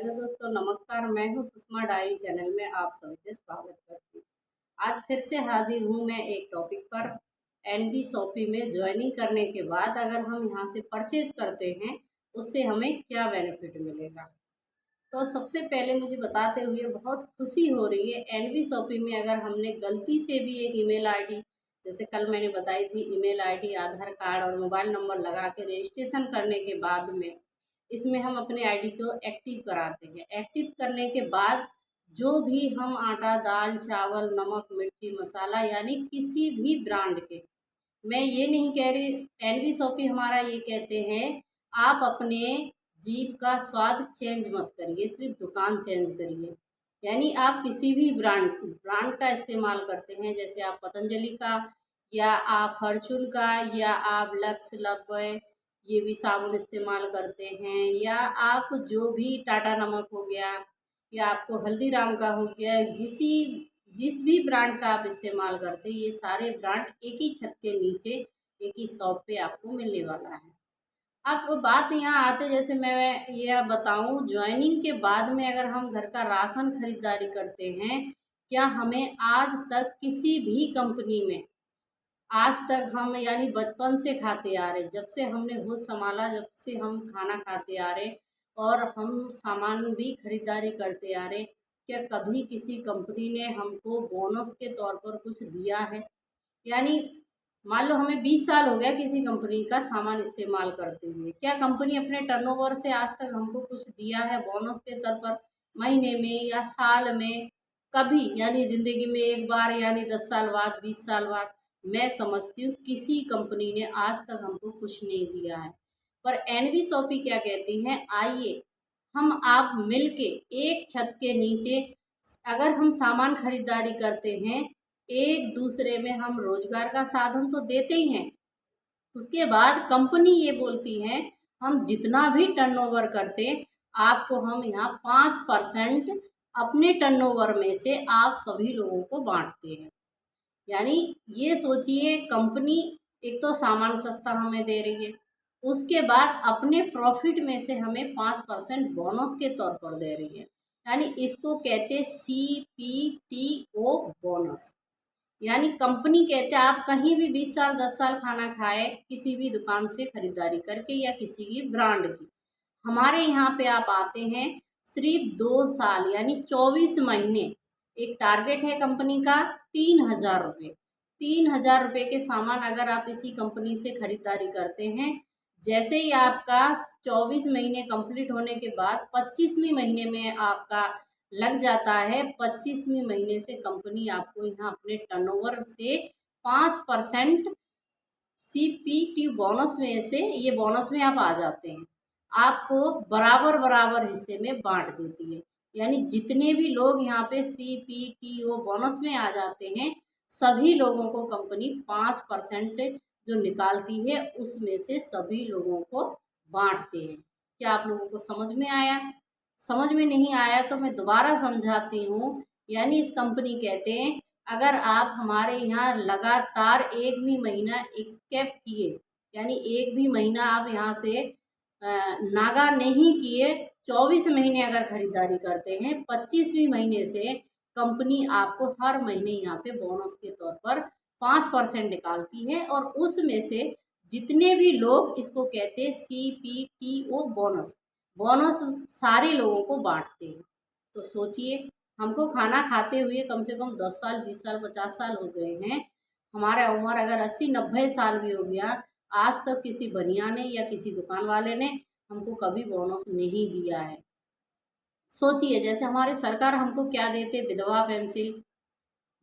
Hello दोस्तों, नमस्कार। मैं हूँ सुषमा डायरी चैनल में आप सभी का स्वागत करती हूँ। आज फिर से हाजिर हूँ मैं एक टॉपिक पर। एनबी शॉपी में ज्वाइनिंग करने के बाद अगर हम यहाँ से परचेज करते हैं उससे हमें क्या बेनिफिट मिलेगा। तो सबसे पहले मुझे बताते हुए बहुत खुशी हो रही है, एनबी शॉपी में अगर हमने गलती से भी एक ईमेल आईडी, जैसे कल मैंने बताई थी, ईमेल आईडी, आधार कार्ड और मोबाइल नंबर लगा के रजिस्ट्रेशन करने के बाद में इसमें हम अपने आईडी को एक्टिव कराते हैं। एक्टिव करने के बाद जो भी हम आटा, दाल, चावल, नमक, मिर्ची, मसाला यानी किसी भी ब्रांड के, मैं ये नहीं कह रही, एनबी शॉपी हमारा ये कहते हैं आप अपने जीभ का स्वाद चेंज मत करिए, सिर्फ दुकान चेंज करिए। यानी आप किसी भी ब्रांड का इस्तेमाल करते हैं, जैसे आप पतंजलि का या आप फॉर्चून का या आप लक्स लवबॉय ये भी साबुन इस्तेमाल करते हैं, या आप जो भी टाटा नमक हो गया या आपको हल्दीराम का हो गया, जिस भी ब्रांड का आप इस्तेमाल करते हैं, ये सारे ब्रांड एक ही छत के नीचे एक ही शॉप पे आपको मिलने वाला है। अब बात यहाँ आते, जैसे मैं यह बताऊं, ज्वाइनिंग के बाद में अगर हम घर का राशन खरीदारी करते हैं, क्या हमें आज तक किसी भी कंपनी में, आज तक हम यानी बचपन से खाते आ रहे, जब से हमने होश संभाला, जब से हम खाना खाते आ रहे और हम सामान भी खरीदारी करते आ रहे, क्या कभी किसी कंपनी ने हमको बोनस के तौर पर कुछ दिया है? यानी मान लो हमें 20 साल हो गया किसी कंपनी का सामान इस्तेमाल करते हुए, क्या कंपनी अपने टर्नओवर से आज तक हमको कुछ दिया है बोनस के तौर पर, महीने में या साल में? कभी, यानी ज़िंदगी में एक बार, यानी 10 साल बाद, 20 साल बाद। मैं समझती हूँ किसी कंपनी ने आज तक हमको कुछ नहीं दिया है। पर एनवी शॉपी क्या कहती हैं, आइए हम आप मिलके एक छत के नीचे, अगर हम सामान खरीदारी करते हैं, एक दूसरे में हम रोजगार का साधन तो देते ही हैं, उसके बाद कंपनी ये बोलती है हम जितना भी टर्नओवर करते आपको हम यहाँ 5% अपने टर्नओवर में से आप सभी लोगों को बांटते हैं। यानी ये सोचिए, कंपनी एक तो सामान सस्ता हमें दे रही है, उसके बाद अपने प्रॉफिट में से हमें 5% बोनस के तौर पर दे रही है। यानी इसको कहते CPTO बोनस। यानी कंपनी कहते हैं आप कहीं भी 20 साल 10 साल खाना खाए किसी भी दुकान से खरीदारी करके या किसी की ब्रांड की, हमारे यहाँ पे आप आते हैं सिर्फ 2 साल यानी 24 महीने, एक टारगेट है कंपनी का 3,000 रुपये। 3,000 रुपये के सामान अगर आप इसी कंपनी से खरीदारी करते हैं, जैसे ही आपका 24 महीने कंप्लीट होने के बाद 25वें महीने में आपका लग जाता है, 25वें महीने से कंपनी आपको यहाँ अपने टर्नओवर से 5% CPT बोनस में से, ये बोनस में आप आ जाते हैं, आपको बराबर बराबर हिस्से में बांट देती है। यानी जितने भी लोग यहाँ पे CPTO बोनस में आ जाते हैं, सभी लोगों को कंपनी 5% जो निकालती है उसमें से सभी लोगों को बांटते हैं। क्या आप लोगों को समझ में आया? समझ में नहीं आया तो मैं दोबारा समझाती हूँ। यानी इस कंपनी कहते हैं अगर आप हमारे यहाँ लगातार एक भी महीना स्केप किए, यानी एक भी महीना आप यहाँ से नागा नहीं किए, 24 महीने अगर खरीदारी करते हैं, 25वें महीने से कंपनी आपको हर महीने यहाँ पे बोनस के तौर पर 5% निकालती है, और उसमें से जितने भी लोग, इसको कहते हैं CPTO बोनस, बोनस सारे लोगों को बांटते हैं। तो सोचिए, हमको खाना खाते हुए कम से कम 10 साल 20 साल 50 साल हो गए हैं, हमारा उम्र अगर 80 90 साल भी हो गया, आज तक किसी बनिया ने या किसी दुकान वाले ने हमको कभी बोनस नहीं दिया है। सोचिए, जैसे हमारे सरकार हमको क्या देते, विधवा पेंसिल,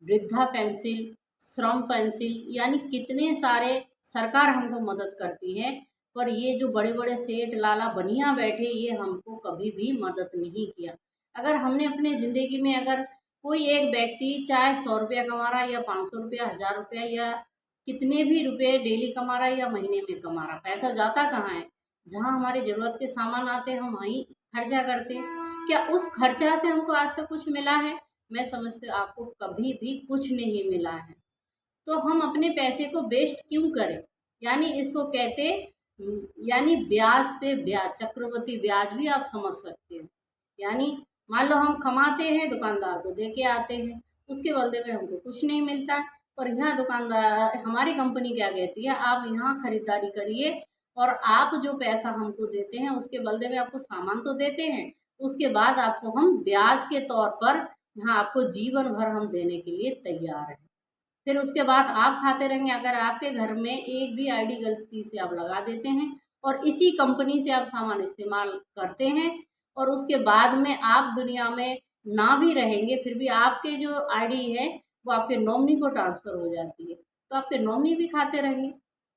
वृद्धा पेंसिल, श्रम पेंसिल, यानी कितने सारे सरकार हमको मदद करती है। पर ये जो बड़े बड़े सेठ लाला बनिया बैठे, ये हमको कभी भी मदद नहीं किया। अगर हमने अपने ज़िंदगी में, अगर कोई एक व्यक्ति चाहे 100 रुपया कमा रहा है या 500 रुपया, 1000 रुपया, या कितने भी रुपये डेली कमा रहा है या महीने में कमा रहा, पैसा जाता कहाँ है? जहाँ हमारी ज़रूरत के सामान आते हैं हम वहीं खर्चा करते हैं। क्या उस खर्चा से हमको आज तक कुछ मिला है? मैं समझती हूँ आपको कभी भी कुछ नहीं मिला है। तो हम अपने पैसे को वेस्ट क्यों करें? यानी इसको कहते यानी ब्याज पे ब्याज, चक्रवृद्धि ब्याज भी आप समझ सकते हैं। यानी मान लो हम कमाते हैं, दुकानदार को दे के आते हैं, उसके बदले में हमको कुछ नहीं मिलता। पर यहाँ दुकानदार, हमारी कंपनी क्या कहती है, आप यहाँ खरीदारी करिए और आप जो पैसा हमको देते हैं उसके बदले में आपको सामान तो देते हैं, उसके बाद आपको हम ब्याज के तौर पर यहाँ आपको जीवन भर हम देने के लिए तैयार हैं। फिर उसके बाद आप खाते रहेंगे। अगर आपके घर में एक भी आईडी गलती से आप लगा देते हैं और इसी कंपनी से आप सामान इस्तेमाल करते हैं और उसके बाद में आप दुनिया में ना भी रहेंगे, फिर भी आपके जो आईडी है वो आपके नॉमिनी को ट्रांसफ़र हो जाती है, तो आपके नॉमिनी भी खाते रहेंगे।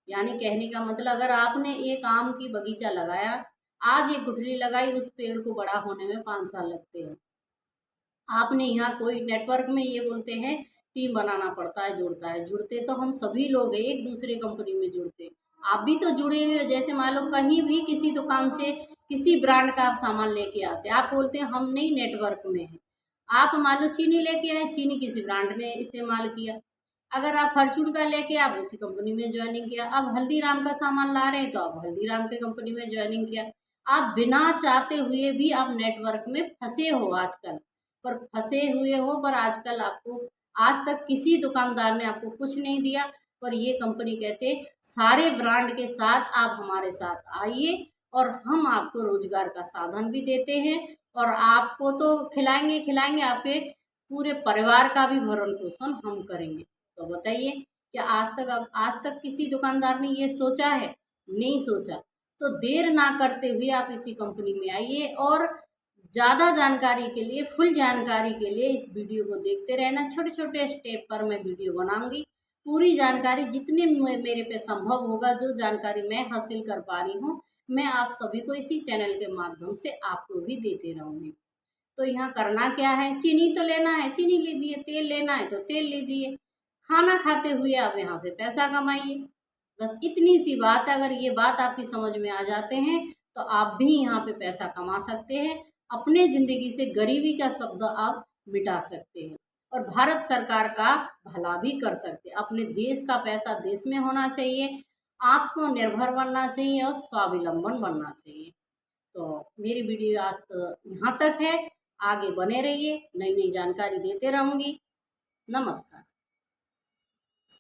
यानी कहने का मतलब, अगर आपने एक आम की बगीचा लगाया, आज एक गुठली लगाई, उस पेड़ को बड़ा होने में 5 साल लगते हैं। आपने यहाँ कोई नेटवर्क में ये बोलते हैं टीम बनाना पड़ता है, जुड़ता है, जुड़ते तो हम सभी लोग हैं, एक दूसरे कंपनी में जुड़ते हैं। आप भी तो जुड़े हुए हो। जैसे मान लो कहीं भी किसी दुकान से किसी ब्रांड का आप सामान लेके आते हैं, आप बोलते हैं हम नहीं नेटवर्क में हैं। आप मान लो चीनी लेके आए, चीनी किसी ब्रांड ने इस्तेमाल किया। अगर आप फॉर्च्यून का लेके आप उसी कंपनी में ज्वाइनिंग किया। अब हल्दीराम का सामान ला रहे हैं तो आप हल्दीराम के कंपनी में ज्वाइनिंग किया। आप बिना चाहते हुए भी आप नेटवर्क में फंसे हो आजकल। पर फंसे हुए हो, पर आजकल आपको आज तक किसी दुकानदार ने आपको कुछ नहीं दिया। पर ये कंपनी कहते सारे ब्रांड के साथ आप हमारे साथ आइए और हम आपको रोजगार का साधन भी देते हैं और आपको तो खिलाएंगे खिलाएंगे, आपके पूरे परिवार का भी भरण पोषण हम करेंगे। तो बताइए, क्या आज तक किसी दुकानदार ने ये सोचा है? नहीं सोचा। तो देर ना करते हुए आप इसी कंपनी में आइए और ज़्यादा जानकारी के लिए, फुल जानकारी के लिए इस वीडियो को देखते रहना। छोटे छोटे स्टेप पर मैं वीडियो बनाऊंगी। पूरी जानकारी जितने मेरे पे संभव होगा, जो जानकारी मैं हासिल कर पा रही हूँ, मैं आप सभी को इसी चैनल के माध्यम से आपको भी देते रहूँगी। तो यहाँ करना क्या है, चीनी तो लेना है, चीनी लीजिए, तेल लेना है तो तेल लीजिए, खाना खाते हुए आप यहाँ से पैसा कमाइए। बस इतनी सी बात है। अगर ये बात आपकी समझ में आ जाते हैं तो आप भी यहाँ पे पैसा कमा सकते हैं, अपने ज़िंदगी से गरीबी का शब्द आप मिटा सकते हैं और भारत सरकार का भला भी कर सकते हैं। अपने देश का पैसा देश में होना चाहिए, आत्मनिर्भर बनना चाहिए और स्वावलंबन बनना चाहिए। तो मेरी वीडियो आज तो यहाँ तक है। आगे बने रहिए, नई नई जानकारी देते रहूँगी। नमस्कार।